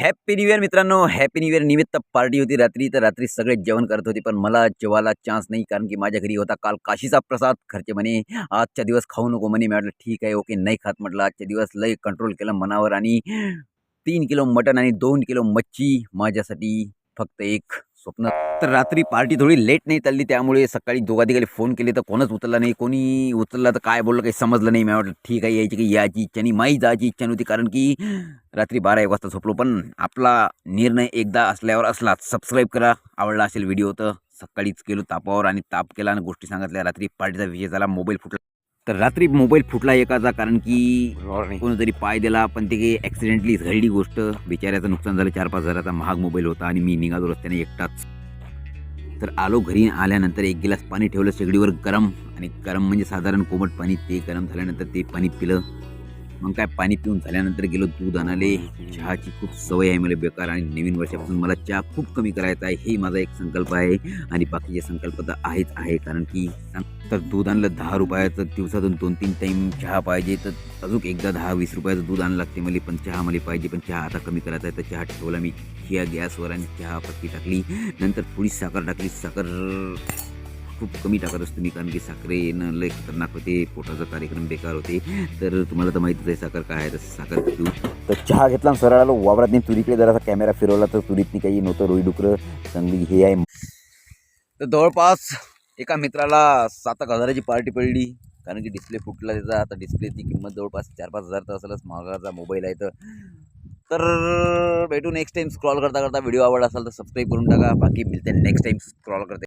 Happy new year मित्रांनो. Happy new year निमित्त party होती रात्री. तर रात्री सगळे जेवण करत होते, पण मला जेवायला चान्स नाही, कारण की माझ्या घरी होता काल काशीचा प्रसाद. घरचे म्हणे आजच्या दिवस खाऊ नको म्हणे. मी म्हटलं ठीक आहे, ओके, नाही खात म्हटलं. आजच्या दिवस लय कंट्रोल केलं मनावर आणि 3 किलो मटण आणि 2 किलो मच्छी माझ्यासाठी फक्त एक स्वप्न. तर रात्री पार्टी थोडी लेट नाही चालली, त्यामुळे सकाळी दोघांनी फोन केले तर कोणच उचलला नाही. कोणी उचलला तर काय बोललं काही समजलं नाही. मी म्हटलं ठीक आहे, यायची की याची इच्छा नाही, माही जायची इच्छा नव्हती, कारण की रात्री 12-1 वाजता झोपलो. पण आपला निर्णय एकदा असल्यावर असलाच. सबस्क्राईब करा, आवडला असेल व्हिडिओ तर. सकाळीच गेलो तापावर आणि ताप केला आणि गोष्टी सांगितल्या. रात्री पार्टीचा विषय झाला, मोबाईल फुटला. तर रात्री मोबाईल फुटला एकाचा, कारण की कोणीतरी पाय दिला, पण ते ॲक्सिडेंटली घडली गोष्ट. बिचाऱ्याचं नुकसान झालं. 4-5 हजाराचा महाग मोबाईल होता आणि मी निघालो रस्त्याने एकटाच. तर आलो घरी. आल्यानंतर 1 गिलास पाणी ठेवलं शेगडीवर गरम, आणि गरम म्हणजे साधारण कोमट पाणी. ते गरम झाल्यानंतर ते पाणी पिलं. मग काय, पाणी पिऊन झाल्यानंतर गेलो दूध आणाले. चहाची खूप सवय आहे मला बेकार, आणि नवीन वर्षापासून मला चहा खूप कमी करायचा आहे, हे माझा एक संकल्प आहे. आणि बाकीचे संकल्प तर आहेच आहे, कारण की तर दूध आणलं 10 रुपयाचं. दिवसातून 2-3 टाईम चहा पाहिजे, तर अजून एकदा 10-20 रुपयाचं दूध आणलं लागते मला. पण चहा मला पाहिजे, पण चहा आता कमी करायचा आहे. तर चहा ठेवला मी गॅसवर आणि चहा पत्ती टाकली. नंतर थोडी साखर टाकली. साखर खूप कमी टाकत असतो मी, कारण की साखरेनं लय खतरनाक होते, पोटाचा कार्यक्रम बेकार होते. तर तुम्हाला तर माहितीच आहे साखर काय आहे. तर साखर पिऊ. तर चहा घेतला आणि सरळ आलो वावरात. नाही, तुरीकडे जरासा कॅमेरा फिरवला तर तुरीतनी काही नव्हतं. रोई डुकरं चांगली हे आहे. तर जवळपास एका मित्राला 7-8 हजाराची पार्टी पडली, कारण की डिस्प्ले फुटला त्याचा. आता डिस्प्लेची किंमत जवळपास 4-5 हजार तर असेलच. महागाचा मोबाईल आहे. तर भेटू नेक्स्ट टाइम. स्क्रॉल करता करता व्हिडिओ आवडला असेल तर सबस्क्राईब करून टाका. बाकी मिळते नेक्स्ट टाइम. स्क्रॉल करते.